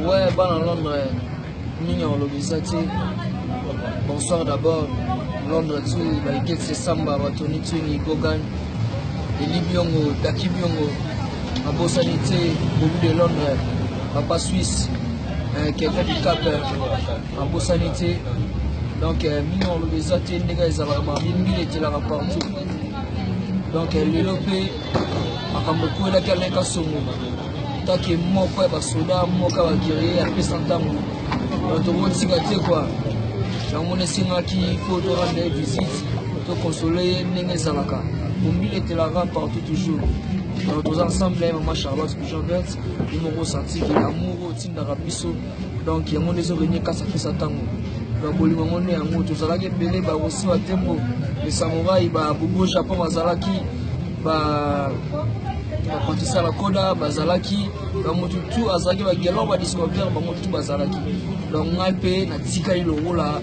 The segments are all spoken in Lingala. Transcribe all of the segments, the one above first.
Ouais, bon, Londres, mignon, l'obésité. Bonsoir d'abord. Londres, tu es c'est Samba, Tony Twini, Gogan, Eli Biongo, Daki Biongo, à Bossanité, au bout de Londres, Papa Suisse, quelqu'un du Cap, à Bossanité. Donc, mignon, l'obésité, les gars, ils avaient mis était là partout. Donc, l'Europé, à beaucoup de la Kaleka Somo. Tant que mon frère va soda, mon frère va guérir, à peu de temps. Donc, tout le monde s'y gâte quoi. Donc, on est qui faut te rendre visite, te consoler, n'est zalaka. Mon mille était là partout toujours. Donc, tous ensemble, maman Charlotte, Jean Bert, ils m'ont ressenti qu'il y a amour au team d'Arabiso. Donc, il y a mon désir de ça fait ça tant. Donc, on est amour, tout ça là qui est belé, bah aussi à tempo. Les samouraïs, bah, Bobo Japon, Mazalaki, bah. Quand tu sais la coda, bazalaki, tout azaki, bagelo va discover, tout bazalaki. Donc on a payé na tika le rola,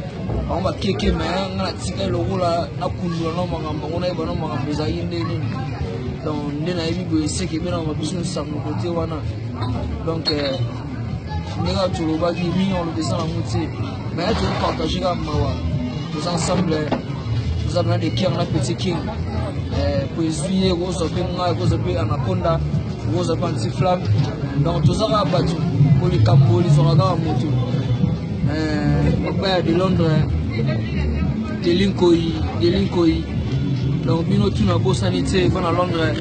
on va keke mais on a tika le rola, na kundu na mangamba, on a eu bon mangamba zayi ndeni. Donc ndena ibi go ese ke bena on va besoin ça de côté wana. Donc nega tu le bagi mignon le dessin la moitié, mais tu partager la mawa, tous ensemble, nous avons des qui on a petit king. Poésie, rose peu anaconda, rose peu anti-flamme. Donc tout ça va battu. Pour les Cambo, les Oraga, moto. De Londres, de Linkoï. Donc, nous tout na beau sanité, bon à Londres.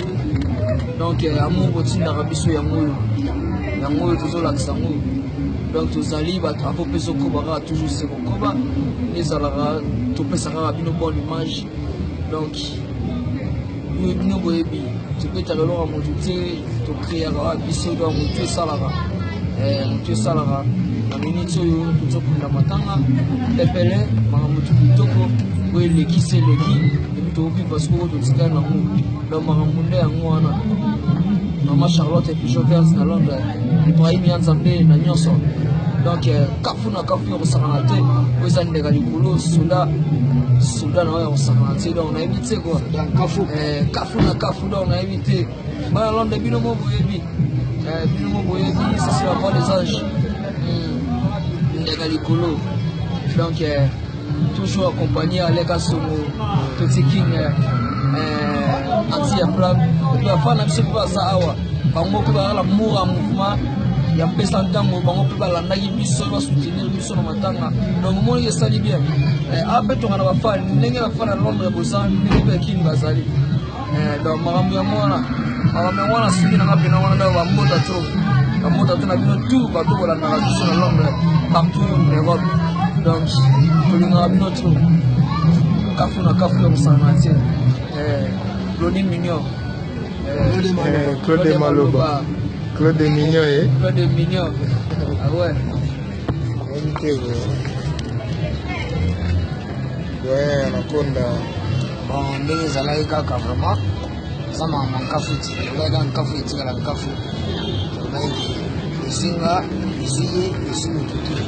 Donc, amour, routine d'Arabiso, Yango, toujours l'accent. Donc, tous allés, à peu près, Koba, toujours c'est bon Koba. Les Alara, tout peut s'arranger à une bonne image. Donc, tu peux te rendre à mon tuté, tu crées à la bise de mon tué salara. Tu es salara. La minute où tu as pris la matanga, les pelés, Maramutu Toko, où il est qui c'est le qui, et puis tu oublies parce que tu es un amour. Donc Maramunde à moi, Maman Charlotte et puis Jovers à Londres, Ibrahim Yanzambe, Nanyonso. Donc, Kafuna au Saranate, où ils ont des galicolos, Souda, on s'arrête, donc on a évité quoi. Kafuna, on a évité. Bah, Londres, Binomo Boyebi, ça c'est la voix des âges. Des galicolos. Donc, toujours accompagné à l'Egasomo, Petit King, anti-flamme. Et puis, la fin, je ne sais pas ça, on va la moura mouvement. Il y a un peu de temps où on peut la naïbiso, soutenir biso na matanga. Donc moi il ça dit bien. Après tu vas faire n'enga la faire à Londres bosan, n'enga qui bazali. Donc marambo ya mwana sisi na ngapi na wana wa moda trop. La moda tena bino tout ba to la na biso na Londres partout en Europe. Donc tu n'as bino trop. Kafu msanati. Claude Mignon. Claude Maloba. Claude Mignon, Claude Mignon. Ah ouais. Ouais, anaconda. Bon, les alaïs kaka vraiment. Ça m'a manqué. Les gars, kafuti, la kafu. Les singa, les suyés, les suyés tout.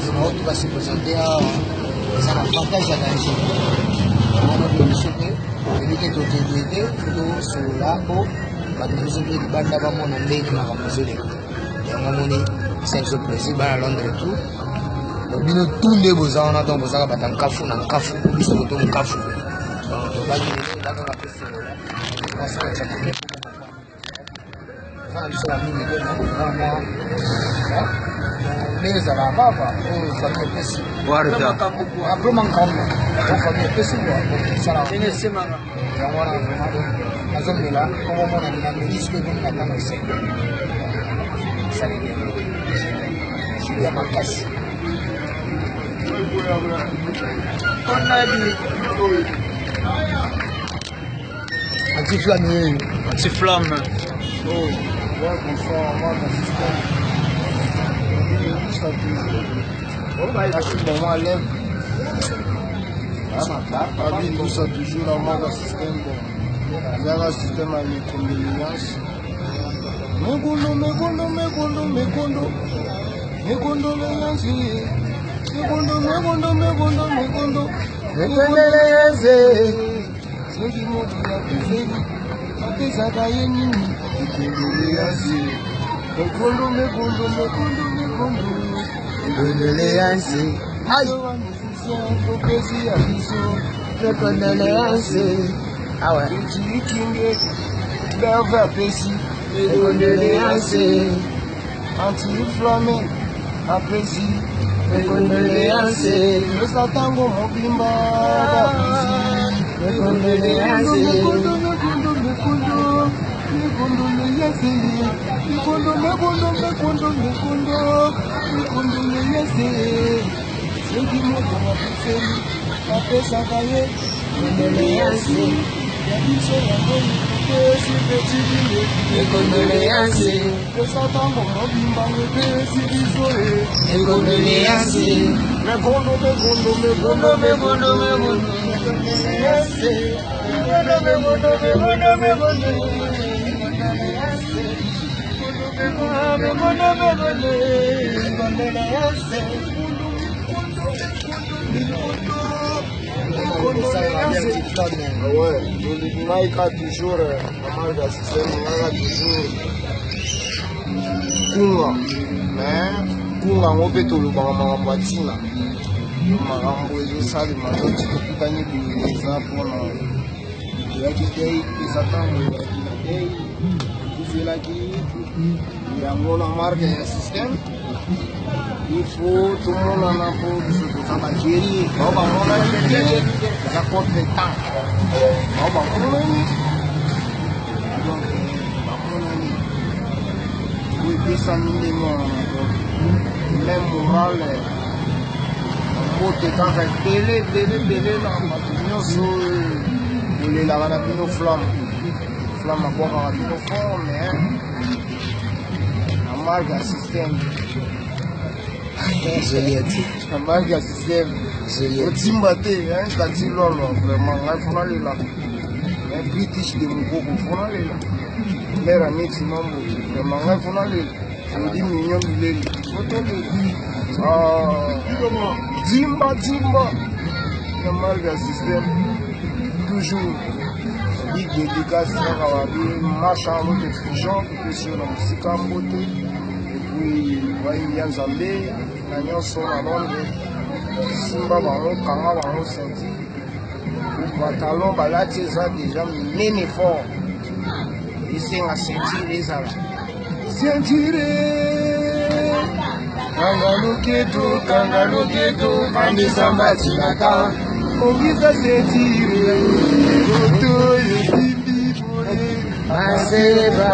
C'est moi qui va se présenter à. Ça m'a partagé à l'âge. On va choquer. Il était au TDD, tout sur la peau. Nous sommes les bandes d'avant mon année qui m'a ramassé. Et on a monné 5 plaisir à Londres et tout. Donc, nous tous les beaux ans, on a donc besoin d'un cafou, d'un cafou, nous sommes tous un cafou. Donc, on va dire, là, on va faire ça. On va faire ça. On va faire ça. Les Arabes, on va faire ça. Guarda. Après, on va faire ça. Azomela, como mona na disco de na kama sei. Sabe bien. Je ya makasi. On a dit anti-flamme. Anti-flamme. Oh, ouais, bonsoir, moi l'assistant. Oh, bah, je suis bon, allez. Ah, oui, nous sommes toujours dans mon assistant. Il y a un système avec convenience. Mekondo, napesaka ye nini ekondoleyanse Condoléances. Aïe. opesi ya biso Mes condoléances. Ah ouais. ecilikinge berve apesi Mes condoléances. anti-inflamme apesi Mes condoléances. eza ntango mobimba Mes condoléances. soki moto apeseli apesaka ye Condoléances. ya biso yango epesi petibile Mes condoléances. eza ntango mobimba epesi biso e Mes condoléances. mekondo ouais, ngai toujours amarga système ngaka toujours kunga mais kunga ngo mpe tolobaka makambo ya ntina makambo ezosalema noti tokutani boye eza mpona toyaki tei eza ntango oyaki na tei okufelaki yango na marke ya système il faut tomonana mpo biso toza bagérie bao bamonani te eza compétent bao bamonani donc bamonani oepesami ndenge wana donc même morale mbote kaka ebele na bato nyonso olelaka na bino flamme akwakaka bino fort mais na marque ya système na marque ya système otimba te kati lolo vraiment ngai fona lela british de mokoko fona lela lera neti mambo vraiment ngai fona lela odi mignon bileli dimba na marque ya système toujours big dédicace kaka babi marche en route effusion topesi yo na mosika mbote epuis bayini ya nzambe na nyonso na londres simba bango kanga bango senti batalon balati eza deja minene fort esenga sentire ezala sentire kanga loketo andesambatiaka ongisa sentire koto yebibi boye Maseba.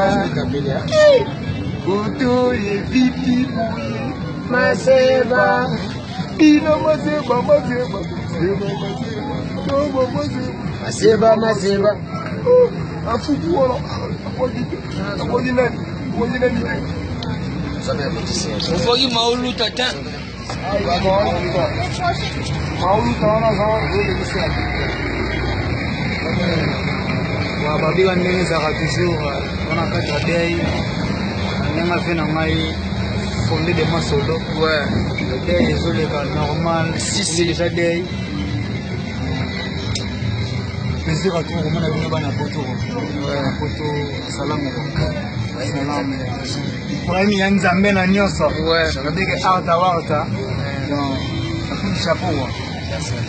koto yebibi boye Maseba. ina maseba Maseba. afuku wana akoki nani Ufoki maulu tata. mauluta wana za olekisa babika ndenge ezalaka toujours wana kati ya dei ndenge afe na ngai fonde de masolo dei ezoleka normal déjà dei plaisir atour komona bino bana poto salamu problème ya nzambe na nyonso sadeke arta warta afuni chapeau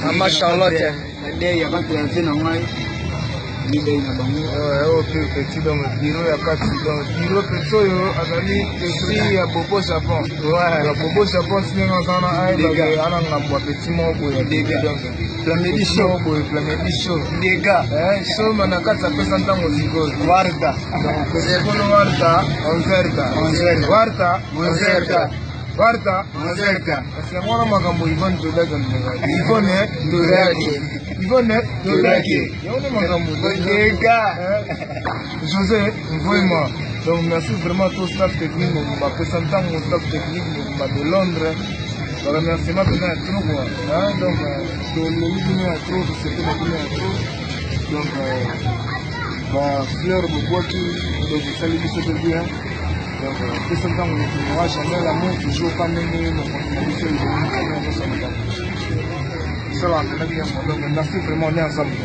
Mama Charlotte. na dei ya kati ya fe na ngai libei na bango oyo mpe petit donc biro ya kati donc biro petit oyo azali esprit ya bobo japon ya bobo japon sinenge azana ayebaka ananga bwa petit moko boye donc Flamedi show boye flamedi show dega show na kati apesa ntango sikoyo warda sekolo warta warta kasi mwana makambo ivone todaki ivone todaki yaone makambo dega José vraiment donc merci vraiment tout staff technique bapesa ntango staff technique de Londres baremerciement mpena ya trop quoi donc toleli bino ya trop tosepela bino ya trop donc bafleur bobwaki donc esali biso mpe bien donc pesa ntango moa jamais l'amour toujours pas ndenge mokonzi na biso ezali ntango nyonso makambo biso la mpena bien donc merci vraiment on est ensemble